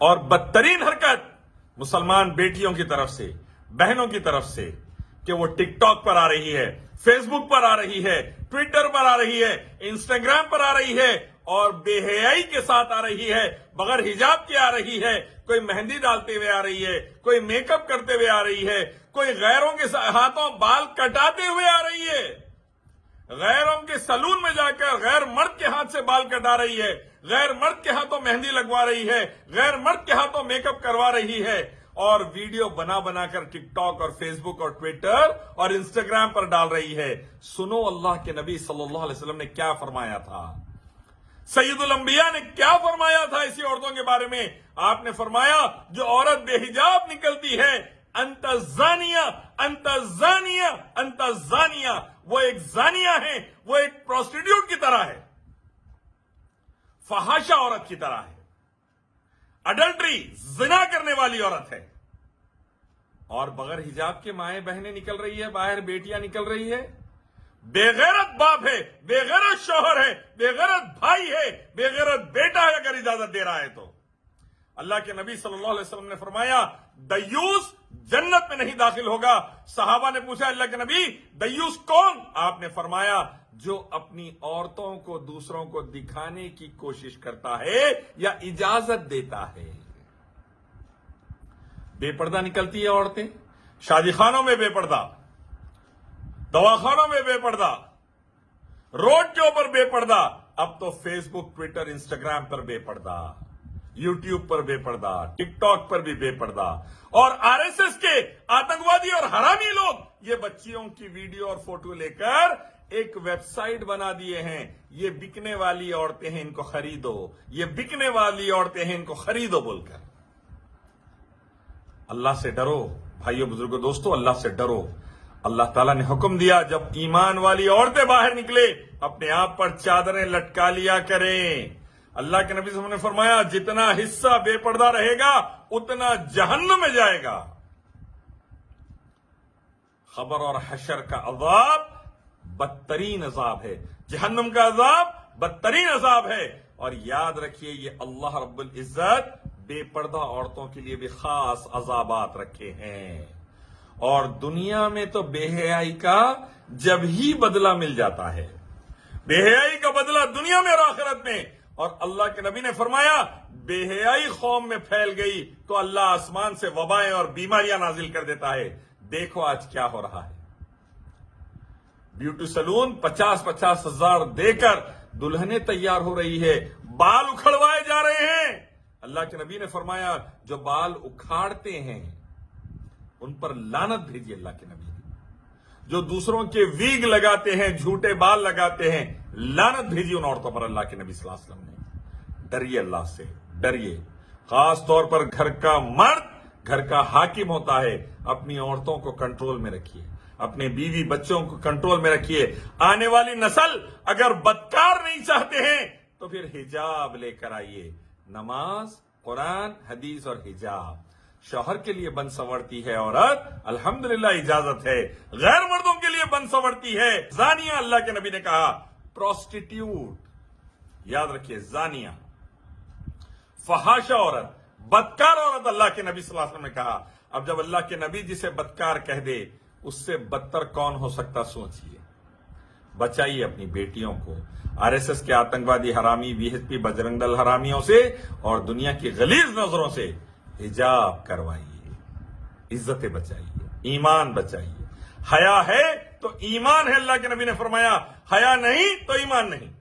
اور بدترین حرکت مسلمان بیٹیوں کی طرف سے، بہنوں کی طرف سے، کہ وہ ٹک ٹاک پر آ رہی ہے، فیس بک پر آ رہی ہے، ٹویٹر پر آ رہی ہے، انسٹاگرام پر آ رہی ہے، اور بے حیائی کے ساتھ آ رہی ہے، بغیر حجاب کے آ رہی ہے، کوئی مہندی ڈالتے ہوئے آ رہی ہے، کوئی میک اپ کرتے ہوئے آ رہی ہے، کوئی غیروں کے ہاتھوں بال کٹاتے ہوئے آ رہی ہے، غیروں کے سلون میں جا کر غیر مرد کے ہاتھ سے بال کٹا رہی ہے، غیر مرد کے ہاتھوں مہندی لگوا رہی ہے، غیر مرد کے ہاتھوں میک اپ کروا رہی ہے، اور ویڈیو بنا بنا کر ٹک ٹاک اور فیس بک اور ٹویٹر اور انسٹاگرام پر ڈال رہی ہے۔ سنو اللہ کے نبی صلی اللہ علیہ وسلم نے کیا فرمایا تھا، سید الانبیاء نے کیا فرمایا تھا ایسی عورتوں کے بارے میں۔ آپ نے فرمایا جو عورت بے حجاب نکلتی ہے، انت زانیہ انت زانیہ انت زانیہ، وہ ایک زانیہ ہے، وہ ایک پروسٹیٹیوٹ کی طرح ہے، فحاشہ عورت کی طرح ہے، اڈلٹری زنا کرنے والی عورت ہے۔ اور بغیر حجاب کے مائیں بہنیں نکل رہی ہے، باہر بیٹیاں نکل رہی ہے، بے غیرت باپ ہے، بے غیرت شوہر ہے، بے غیرت بھائی ہے، بے غیرت بیٹا ہے اگر اجازت دے رہا ہے تو۔ اللہ کے نبی صلی اللہ علیہ وسلم نے فرمایا دیوس جنت میں نہیں داخل ہوگا۔ صحابہ نے پوچھا اللہ کے نبی دیوس کون؟ آپ نے فرمایا جو اپنی عورتوں کو دوسروں کو دکھانے کی کوشش کرتا ہے یا اجازت دیتا ہے۔ بے پردہ نکلتی ہے عورتیں، شادی خانوں میں بے پردہ، دواخانوں میں بے پردہ، روڈ کے اوپر بے پردہ، اب تو فیس بک، ٹویٹر، انسٹاگرام پر بے پردہ، یوٹیوب پر بے پردہ، ٹک ٹاک پر بھی بے پردہ، اور آر ایس ایس کے آتنکوادی اور حرامی لوگ یہ بچیوں کی ویڈیو اور فوٹو لے کر ایک ویب سائٹ بنا دیے ہیں، یہ بکنے والی عورتیں ہیں ان کو خریدو، یہ بکنے والی عورتیں ہیں ان کو خریدو بول کر۔ اللہ سے ڈرو بھائیو، بزرگوں، دوستو، اللہ سے ڈرو۔ اللہ تعالیٰ نے حکم دیا جب ایمان والی عورتیں باہر نکلے اپنے آپ پر چادریں لٹکا لیا کریں۔ اللہ کے نبی صلی اللہ علیہ وسلم نے فرمایا جتنا حصہ بے پردہ رہے گا اتنا جہنم میں جائے گا۔ خبر اور حشر کا عذاب بدترین عذاب ہے، جہنم کا عذاب بدترین عذاب ہے۔ اور یاد رکھیے یہ اللہ رب العزت بے پردہ عورتوں کے لیے بھی خاص عذابات رکھے ہیں، اور دنیا میں تو بے حیائی کا جب ہی بدلہ مل جاتا ہے، بے حیائی کا بدلہ دنیا میں اور آخرت میں۔ اور اللہ کے نبی نے فرمایا بے حیائی قوم میں پھیل گئی تو اللہ آسمان سے وبائیں اور بیماریاں نازل کر دیتا ہے۔ دیکھو آج کیا ہو رہا ہے، بیوٹی سلون 50-50 ہزار دے کر دلہنیں تیار ہو رہی ہے، بال اکھڑوائے جا رہے ہیں۔ اللہ کے نبی نے فرمایا جو بال اکھاڑتے ہیں ان پر لعنت بھیجی اللہ کے نبی نے، جو دوسروں کے ویگ لگاتے ہیں، جھوٹے بال لگاتے ہیں، لعنت بھیجی ان عورتوں پر اللہ کے نبی صلی اللہ علیہ وسلم نے۔ ڈریے اللہ سے، ڈریے، خاص طور پر گھر کا مرد گھر کا حاکم ہوتا ہے، اپنی عورتوں کو کنٹرول میں رکھیے، اپنے بیوی بچوں کو کنٹرول میں رکھیے۔ آنے والی نسل اگر بدکار نہیں چاہتے ہیں تو پھر حجاب لے کر آئیے، نماز، قرآن، حدیث اور حجاب۔ شوہر کے لیے بن سنورتی ہے عورت، الحمدللہ اجازت ہے، غیر مردوں کے لیے بن سنورتی ہے زانیہ، اللہ کے نبی نے کہا پروسٹیٹیوٹ، یاد رکھیے زانیہ، فحاشہ عورت، بدکار عورت، اللہ کے نبی صلی اللہ علیہ وسلم نے کہا۔ اب جب اللہ کے نبی جسے بدکار کہہ دے اس سے بدتر کون ہو سکتا، سوچئے۔ بچائیے اپنی بیٹیوں کو آر ایس ایس کے آتنکوادی حرامی، وی ایچ پی بجرنگ دل حرامیوں سے اور دنیا کی غلیظ نظروں سے حجاب کروائیے، عزتیں بچائیے، ایمان بچائیے۔ حیا ہے تو ایمان ہے، اللہ کے نبی نے فرمایا حیا نہیں تو ایمان نہیں۔